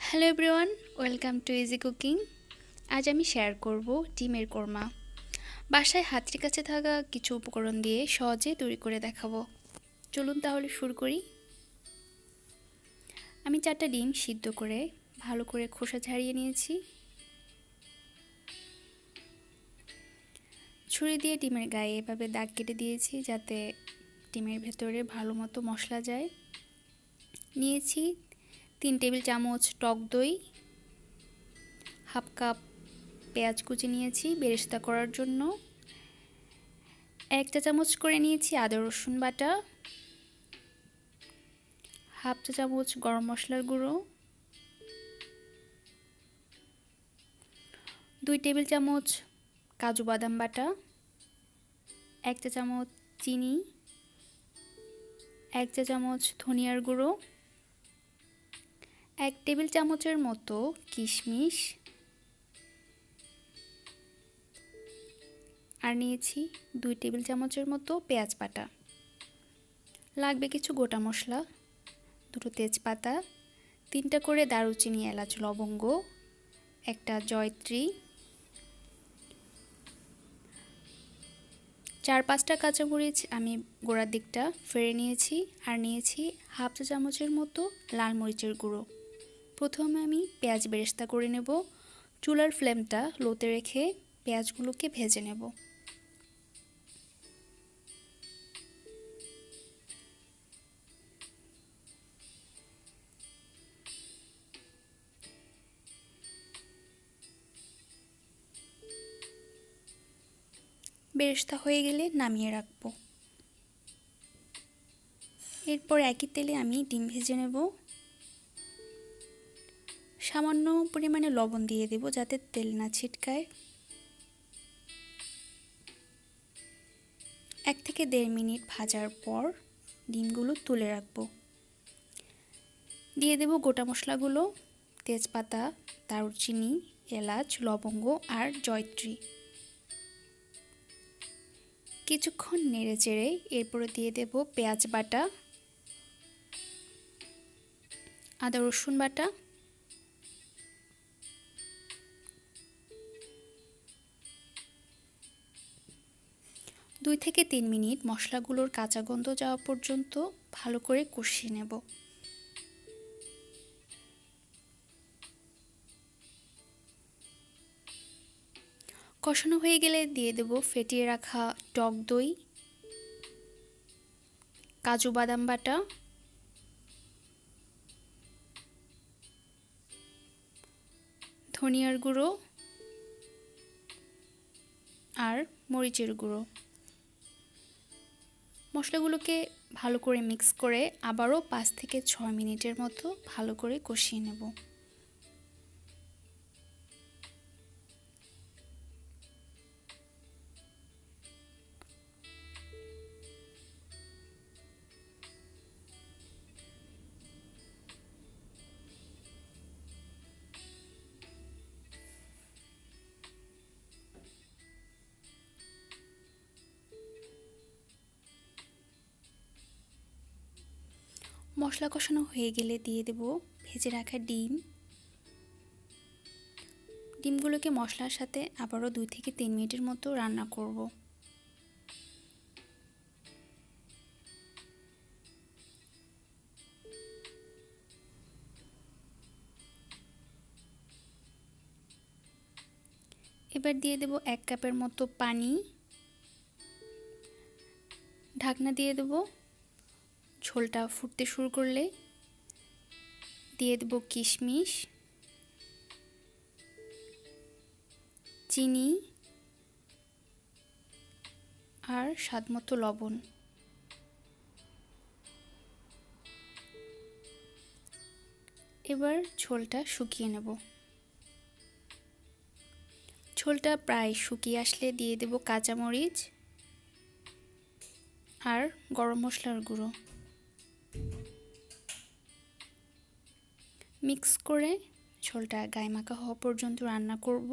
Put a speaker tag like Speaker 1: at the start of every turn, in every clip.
Speaker 1: Hello everyone, welcome to easy cooking. আজ আমি share করব ডিমের কোরমা। বাসায় হাতের কাছে থাকা কিছু উপকরণ দিয়ে সহজে তৈরি করে দেখাবো। চলুন তাহলে শুরু করি। আমি 4টা ডিম সিদ্ধ করে ভালো করে খোসা ছাড়িয়ে নিয়েছি। ছুরি দিয়ে ডিমের গায়ে এভাবে দাগ কেটে দিয়েছি যাতে ডিমের ভেতরে ভালো মতো মশলা যায়। নিয়েছি 3 টেবিল চামচ টক দই, হাফ কাপ পেঁয়াজ কুচি নিয়েছি বেরেস্তা করার জন্য, 1 চা চামচ করে নিয়েছি আদা রসুন বাটা, হাফ চা চামচ গরম মশলার গুঁড়ো, 2 টেবিল চামচ কাজু বাদাম বাটা, 1 চা চামচ চিনি, 1 চা চামচ ধনিয়ার গুঁড়ো, 1 টেবিল চামচের মতো কিশমিশ, আর নিয়েছি 2 টেবিল চামচের মতো পেঁয়াজ বাটা। লাগবে কিছু গোটা মশলা, 2টো তেজপাতা, 3টা করে দারুচিনি, এলাচ, লবঙ্গ, 1টা জয়ত্রী, 4-5টা কাঁচামরিচ আমি গোড়ার দিকটা ফেড়ে নিয়েছি, আর নিয়েছি হাফ চা চামচের মতো লাল মরিচের গুঁড়ো। প্রথমে আমি পেঁয়াজ বেরেস্তা করে নেব। চুলার ফ্লেমটা লোতে রেখে পেঁয়াজগুলোকে ভেজে নেব। বেরেস্তা হয়ে গেলে নামিয়ে রাখবো। এরপর একই তেলে আমি ডিম ভেজে নেব। সামান্য পরিমাণে লবণ দিয়ে দেব যাতে তেল না ছিটকায়। 1 থেকে 1.5 মিনিট ভাজার পর ডিমগুলো তুলে রাখবো। দিয়ে দেব গোটা মশলাগুলো, তেজপাতা, দারুচিনি, এলাচ, লবঙ্গ আর জয়ত্রী। কিছুক্ষণ নেড়ে চেড়ে এরপরে দিয়ে দেব পেঁয়াজ বাটা, আদা রসুন বাটা, দুই থেকে 3 মিনিট মশলাগুলোর কাঁচা গন্ধ যাওয়া পর্যন্ত ভালো করে কষিয়ে নেব। কষানো হয়ে গেলে দিয়ে দেব ফেটিয়ে রাখা টক দই, কাজু বাদাম বাটা, ধনিয়ার গুঁড়ো আর মরিচের গুঁড়ো। মশলাগুলোকে ভালো করে মিক্স করে আবারও 5 থেকে 6 মিনিটের মতো ভালো করে কষিয়ে নেব। মশলা কষানো হয়ে গেলে দিয়ে দেব ভেজে রাখা ডিম। ডিমগুলোকে মশলার সাথে আবারও 2 থেকে 3 মিনিটের মতো রান্না করব। এবার দিয়ে দেব 1 কাপের মতো পানি, ঢাকনা দিয়ে দেব। ঝোলটা ফুটতে শুরু করলে দিয়ে দেব কিশমিশ, চিনি আর স্বাদমতো লবণ। এবার ঝোলটা শুকিয়ে নেব। ঝোলটা প্রায় শুকিয়ে আসলে দিয়ে দেব কাঁচামরিচ আর গরম মশলার গুঁড়ো। মিক্স করে ঝোলটা গায়ে-মাখা হওয়া পর্যন্ত রান্না করব।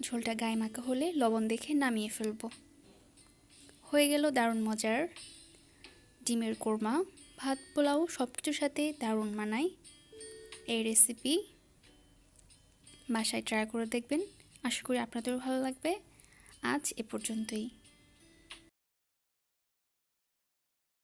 Speaker 1: ঝোলটা গায়ে-মাখা হলে লবণ দেখে নামিয়ে ফেলব। হয়ে গেল দারুণ মজার ডিমের কোরমা। ভাত পোলাও সব কিছুর সাথে দারুণ মানায়। এই রেসিপি বাসায় ট্রাই করে দেখবেন, আশা করি আপনাদেরও ভালো লাগবে। আজ এ পর্যন্তই।